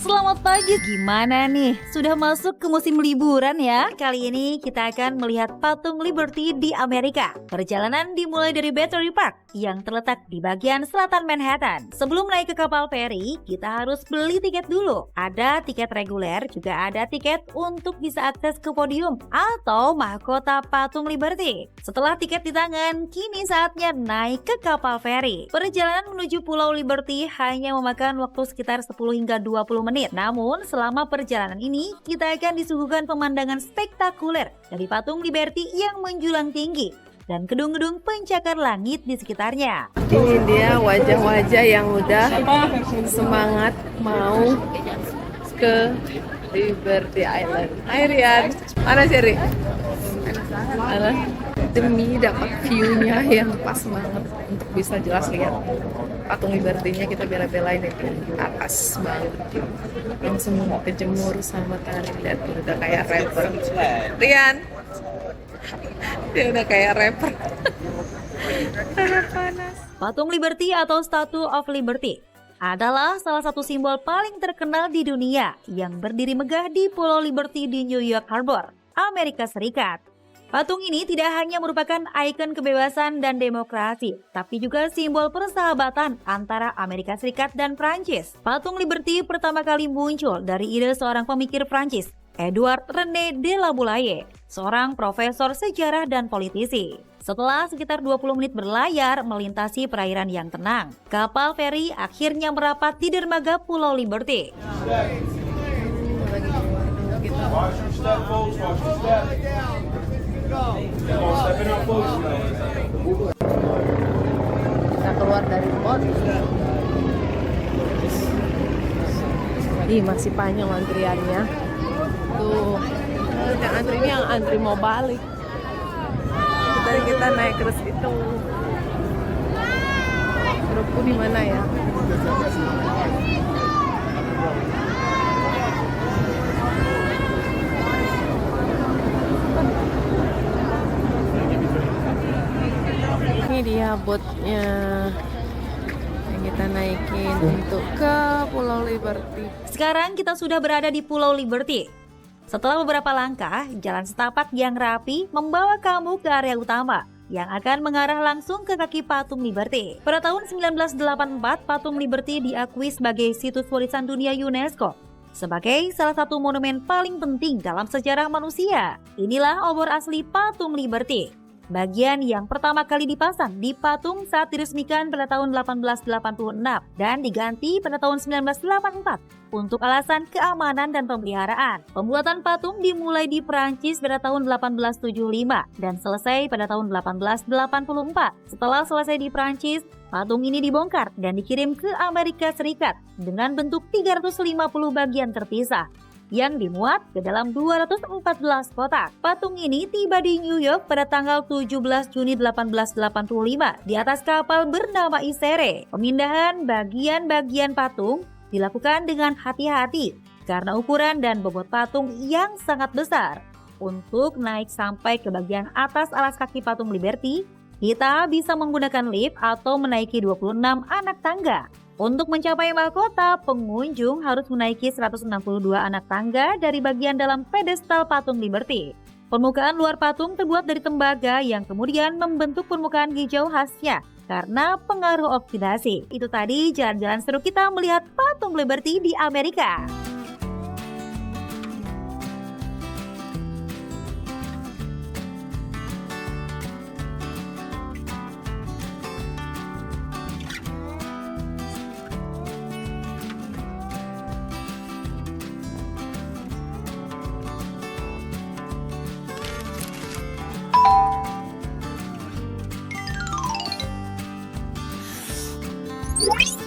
Selamat pagi, gimana nih? Sudah masuk ke musim liburan ya? Kali ini kita akan melihat patung Liberty di Amerika. Perjalanan dimulai dari Battery Park yang terletak di bagian selatan Manhattan. Sebelum naik ke kapal feri, kita harus beli tiket dulu. Ada tiket reguler, juga ada tiket untuk bisa akses ke podium atau mahkota patung Liberty. Setelah tiket di tangan, kini saatnya naik ke kapal feri. Perjalanan menuju Pulau Liberty hanya memakan waktu sekitar 10 hingga 20 menit. Namun, selama perjalanan ini, kita akan disuguhkan pemandangan spektakuler dari patung Liberty yang menjulang tinggi dan gedung-gedung pencakar langit di sekitarnya. Ini dia wajah-wajah yang udah semangat mau ke Liberty Island. Hai Rian, mana sih Ri? Mana? Demi dapat view-nya yang pas banget untuk bisa jelas lihat patung Liberty-nya, kita bela-belain itu atas banget. Langsung kejemur sama tari, lihat udah kayak rapper. Rian, dia udah kayak rapper. Panas. Patung Liberty atau Statue of Liberty adalah salah satu simbol paling terkenal di dunia yang berdiri megah di Pulau Liberty di New York Harbor, Amerika Serikat. Patung ini tidak hanya merupakan ikon kebebasan dan demokrasi, tapi juga simbol persahabatan antara Amerika Serikat dan Prancis. Patung Liberty pertama kali muncul dari ide seorang pemikir Prancis, Edouard René de la Boulaye, seorang profesor sejarah dan politisi. Setelah sekitar 20 menit berlayar melintasi perairan yang tenang, kapal feri akhirnya merapat di dermaga Pulau Liberty. Kita keluar dari bot. Ih, masih panjang antriannya. Tuh, yang antri ini yang antri mau balik. Tadi kita naik terus itu. Grupku di mana ya? Ini dia botnya yang kita naikin untuk ke Pulau Liberty. Sekarang kita sudah berada di Pulau Liberty. Setelah beberapa langkah, jalan setapak yang rapi membawa kamu ke area utama yang akan mengarah langsung ke kaki patung Liberty. Pada tahun 1984, patung Liberty diakui sebagai situs warisan dunia UNESCO sebagai salah satu monumen paling penting dalam sejarah manusia. Inilah obor asli patung Liberty. Bagian yang pertama kali dipasang di patung saat diresmikan pada tahun 1886 dan diganti pada tahun 1984 untuk alasan keamanan dan pemeliharaan. Pembuatan patung dimulai di Perancis pada tahun 1875 dan selesai pada tahun 1884. Setelah selesai di Perancis, patung ini dibongkar dan dikirim ke Amerika Serikat dengan bentuk 350 bagian terpisah yang dimuat ke dalam 214 kotak. Patung ini tiba di New York pada tanggal 17 Juni 1885 di atas kapal bernama Isere. Pemindahan bagian-bagian patung dilakukan dengan hati-hati karena ukuran dan bobot patung yang sangat besar. Untuk naik sampai ke bagian atas alas kaki patung Liberty, kita bisa menggunakan lift atau menaiki 26 anak tangga. Untuk mencapai mahkota, pengunjung harus menaiki 162 anak tangga dari bagian dalam pedestal patung Liberty. Permukaan luar patung terbuat dari tembaga yang kemudian membentuk permukaan hijau khasnya karena pengaruh oksidasi. Itu tadi jalan-jalan seru kita melihat patung Liberty di Amerika. What?